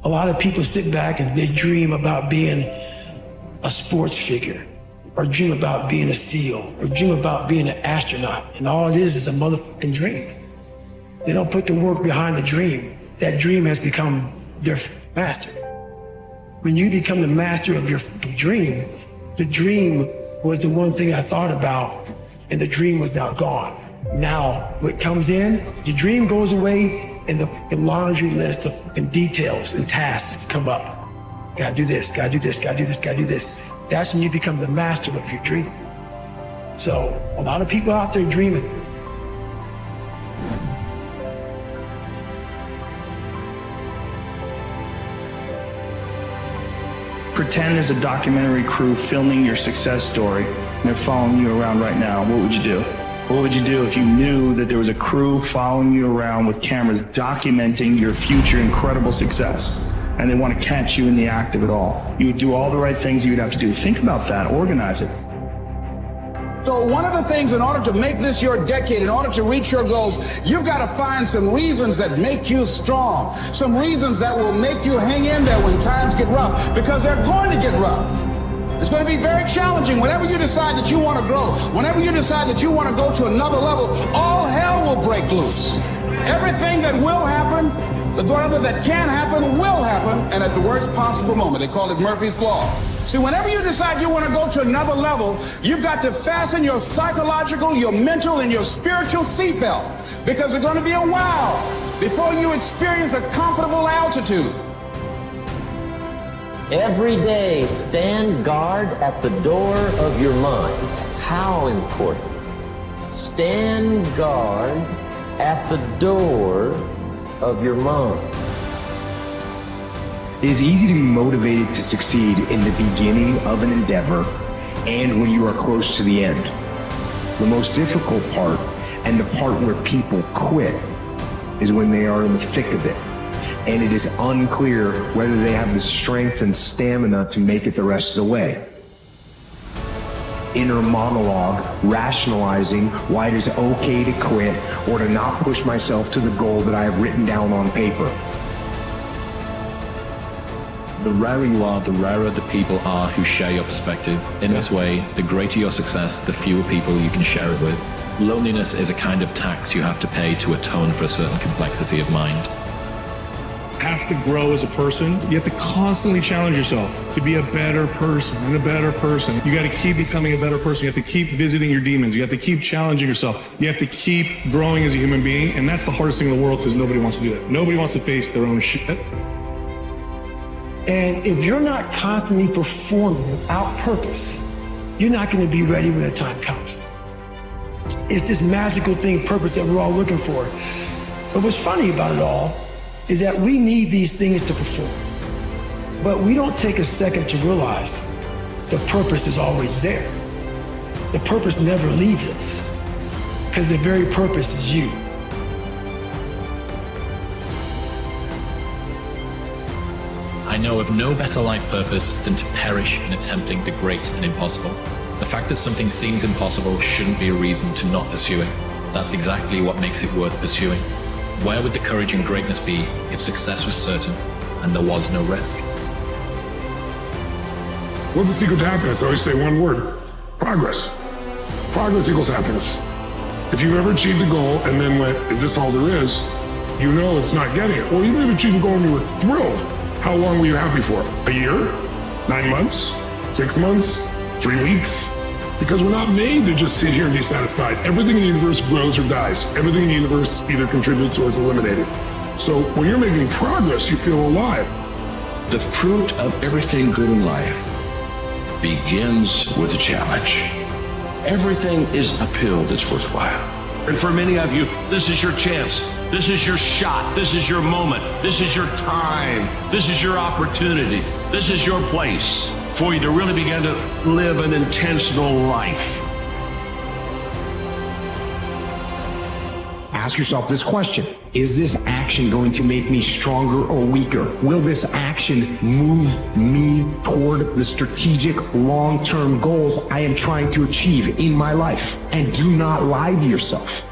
A lot of people sit back and they dream about being a sports figure, or dream about being a SEAL, or dream about being an astronaut. And all it is a motherfucking dream. They don't put the work behind the dream. That dream has become their master. When you become the master of your dream, the dream was the one thing I thought about, and the dream was now gone. Now, what comes in, the dream goes away, and the laundry list of details and tasks come up. Gotta do this, gotta do this, gotta do this, gotta do this. That's when you become the master of your dream. So, a lot of people out there dreaming. Pretend there's a documentary crew filming your success story and they're following you around right now. What would you do? What would you do if you knew that there was a crew following you around with cameras documenting your future incredible success and they want to catch you in the act of it all? You would do all the right things you would have to do. Think about that. Organize it. So one of the things, in order to make this your decade, in order to reach your goals, you've got to find some reasons that make you strong, some reasons that will make you hang in there when times get rough, because they're going to get rough. It's going to be very challenging. Whenever you decide that you want to grow, whenever you decide that you want to go to another level, all hell will break loose. Everything that will happen, the whatever that can happen, will happen, and at the worst possible moment. They call it Murphy's Law. See, whenever you decide you want to go to another level, you've got to fasten your psychological, your mental, and your spiritual seatbelt, because it's going to be a while before you experience a comfortable altitude. Every day, stand guard at the door of your mind. How important. Stand guard at the door of your mind. It is easy to be motivated to succeed in the beginning of an endeavor and when you are close to the end. The most difficult part, and the part where people quit, is when they are in the thick of it, and it is unclear whether they have the strength and stamina to make it the rest of the way. Inner monologue, rationalizing why it is okay to quit or to not push myself to the goal that I have written down on paper. The rarer you are, the rarer the people are who share your perspective. In this way, the greater your success, the fewer people you can share it with. Loneliness is a kind of tax you have to pay to atone for a certain complexity of mind. Have to grow as a person. You have to constantly challenge yourself to be a better person and a better person. You got to keep becoming a better person. You have to keep visiting your demons. You have to keep challenging yourself. You have to keep growing as a human being. And that's the hardest thing in the world, because nobody wants to do that. Nobody wants to face their own shit. And if you're not constantly performing without purpose, you're not going to be ready when the time comes. It's this magical thing, purpose, that we're all looking for. But what's funny about it all is that we need these things to perform. But we don't take a second to realize the purpose is always there. The purpose never leaves us, because the very purpose is you. I know of no better life purpose than to perish in attempting the great and impossible. The fact that something seems impossible shouldn't be a reason to not pursue it. That's exactly what makes it worth pursuing. Where would the courage and greatness be if success was certain and there was no risk? What's the secret to happiness? I always say one word: progress. Progress equals happiness. If you've ever achieved a goal and then went, is this all there is? You know it's not getting it. Or even if you achieved a goal and you were thrilled, how long were you happy for? A year? 9 months? 6 months? 3 weeks? Because we're not made to just sit here and be satisfied. Everything in the universe grows or dies. Everything in the universe either contributes or is eliminated. So when you're making progress, you feel alive. The fruit of everything good in life begins with a challenge. Everything is uphill that's worthwhile. And for many of you, this is your chance. This is your shot. This is your moment. This is your time. This is your opportunity. This is your place for you to really begin to live an intentional life. Ask yourself this question: is this action going to make me stronger or weaker? Will this action move me toward the strategic long-term goals I am trying to achieve in my life? And do not lie to yourself.